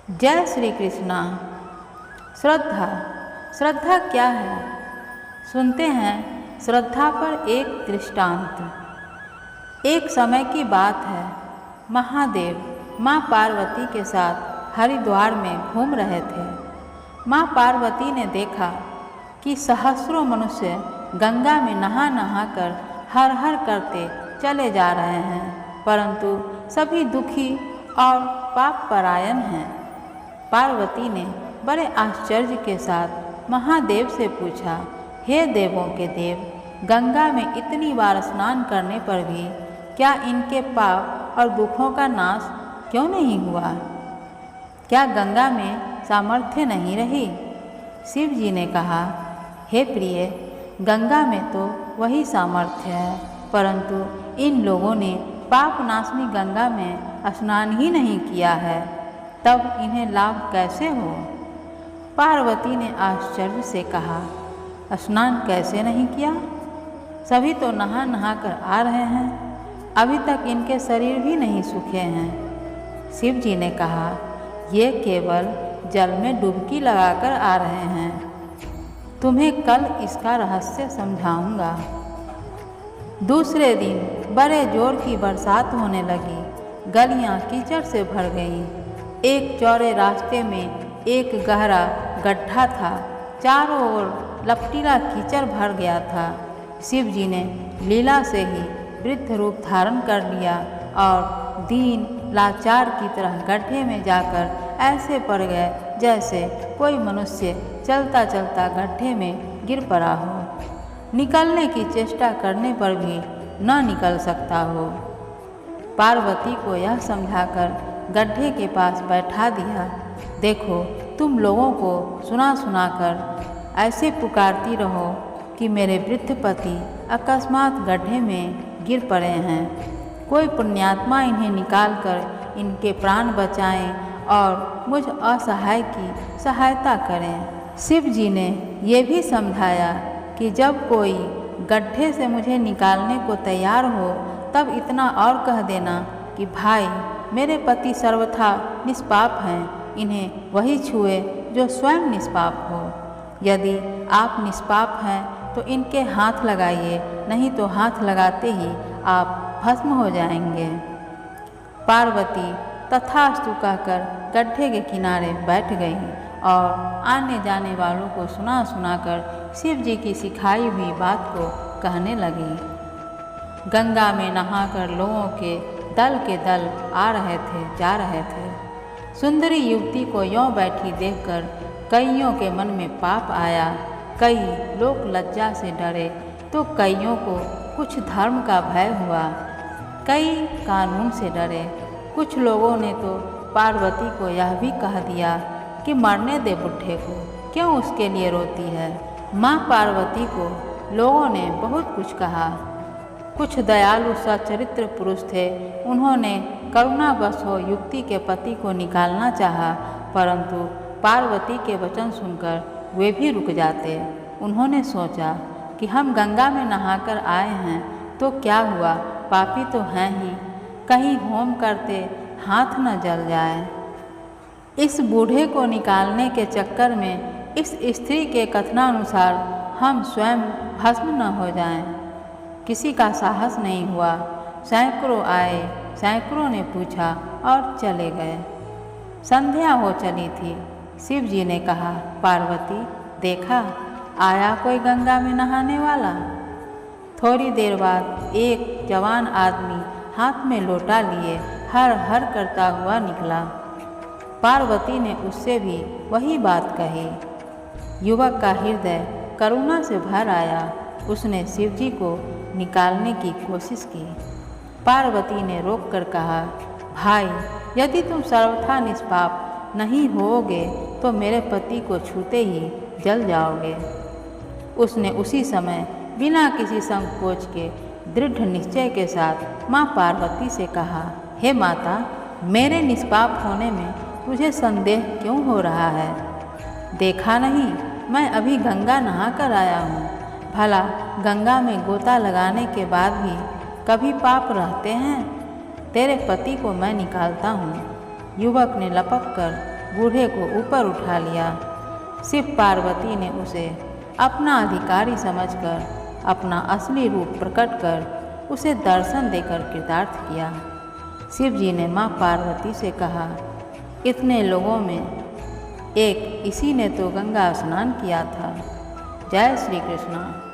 जय श्री कृष्णा। श्रद्धा श्रद्धा क्या है? सुनते हैं श्रद्धा पर एक दृष्टांत। एक समय की बात है, महादेव माँ पार्वती के साथ हरिद्वार में घूम रहे थे। माँ पार्वती ने देखा कि सहस्रों मनुष्य गंगा में नहा नहा कर हर हर करते चले जा रहे हैं, परंतु सभी दुखी और पाप परायण हैं। पार्वती ने बड़े आश्चर्य के साथ महादेव से पूछा, हे देवों के देव, गंगा में इतनी बार स्नान करने पर भी क्या इनके पाप और दुखों का नाश क्यों नहीं हुआ? क्या गंगा में सामर्थ्य नहीं रही? शिव जी ने कहा, हे प्रिय, गंगा में तो वही सामर्थ्य है, परंतु इन लोगों ने पाप नाशनी गंगा में स्नान ही नहीं किया है, तब इन्हें लाभ कैसे हो? पार्वती ने आश्चर्य से कहा, स्नान कैसे नहीं किया? सभी तो नहा नहा कर आ रहे हैं, अभी तक इनके शरीर भी नहीं सूखे हैं। शिव जी ने कहा, ये केवल जल में डुबकी लगाकर आ रहे हैं, तुम्हें कल इसका रहस्य समझाऊंगा। दूसरे दिन बड़े जोर की बरसात होने लगी, गलियां कीचड़ से भर गईं। एक चौड़े रास्ते में एक गहरा गड्ढा था, चारों ओर लपटीला कीचड़ भर गया था। शिव जी ने लीला से ही वृद्ध रूप धारण कर लिया और दीन लाचार की तरह गड्ढे में जाकर ऐसे पड़ गए जैसे कोई मनुष्य चलता चलता गड्ढे में गिर पड़ा हो, निकलने की चेष्टा करने पर भी न निकल सकता हो। पार्वती को यह समझाकर गड्ढे के पास बैठा दिया, देखो, तुम लोगों को सुना सुना कर ऐसे पुकारती रहो कि मेरे वृद्ध पति अकस्मात गड्ढे में गिर पड़े हैं, कोई पुण्यात्मा इन्हें निकालकर इनके प्राण बचाएं और मुझ असहाय की सहायता करें। शिव जी ने ये भी समझाया कि जब कोई गड्ढे से मुझे निकालने को तैयार हो, तब इतना और कह देना कि भाई, मेरे पति सर्वथा निष्पाप हैं, इन्हें वही छुए जो स्वयं निष्पाप हो। यदि आप निष्पाप हैं तो इनके हाथ लगाइए, नहीं तो हाथ लगाते ही आप भस्म हो जाएंगे। पार्वती तथास्तु कहकर गड्ढे के किनारे बैठ गई और आने जाने वालों को सुना सुनाकर शिव जी की सिखाई हुई बात को कहने लगी। गंगा में नहाकर लोगों के दल आ रहे थे, जा रहे थे। सुंदरी युवती को यों बैठी देखकर कईयों के मन में पाप आया। कई लोग लज्जा से डरे तो कईयों को कुछ धर्म का भय हुआ, कई कानून से डरे। कुछ लोगों ने तो पार्वती को यह भी कह दिया कि मरने दे बुढ़े को, क्यों उसके लिए रोती है। माँ पार्वती को लोगों ने बहुत कुछ कहा। कुछ दयालु सच्चरित्र पुरुष थे, उन्होंने करुणावश हो युवती के पति को निकालना चाहा, परंतु पार्वती के वचन सुनकर वे भी रुक जाते। उन्होंने सोचा कि हम गंगा में नहाकर आए हैं तो क्या हुआ, पापी तो हैं ही, कहीं होम करते हाथ न जल जाए। इस बूढ़े को निकालने के चक्कर में इस स्त्री के कथनानुसार हम स्वयं भस्म न हो जाएं। किसी का साहस नहीं हुआ। सैकड़ों आए, सैकड़ों ने पूछा और चले गए। संध्या हो चली थी। शिव जी ने कहा, पार्वती, देखा, आया कोई गंगा में नहाने वाला। थोड़ी देर बाद एक जवान आदमी हाथ में लोटा लिए हर हर करता हुआ निकला। पार्वती ने उससे भी वही बात कही। युवक का हृदय करुणा से भर आया। उसने शिव जी को निकालने की कोशिश की। पार्वती ने रोककर कहा, भाई, यदि तुम सर्वथा निष्पाप नहीं होगे तो मेरे पति को छूते ही जल जाओगे। उसने उसी समय बिना किसी संकोच के दृढ़ निश्चय के साथ माँ पार्वती से कहा, हे माता, मेरे निष्पाप होने में तुझे संदेह क्यों हो रहा है? देखा नहीं, मैं अभी गंगा नहा कर आया हूँ। भला गंगा में गोता लगाने के बाद भी कभी पाप रहते हैं? तेरे पति को मैं निकालता हूँ। युवक ने लपक कर बूढ़े को ऊपर उठा लिया। शिव पार्वती ने उसे अपना अधिकारी समझकर अपना असली रूप प्रकट कर उसे दर्शन देकर कृतार्थ किया। शिव जी ने माँ पार्वती से कहा, इतने लोगों में एक इसी ने तो गंगा स्नान किया था। जय श्री कृष्ण।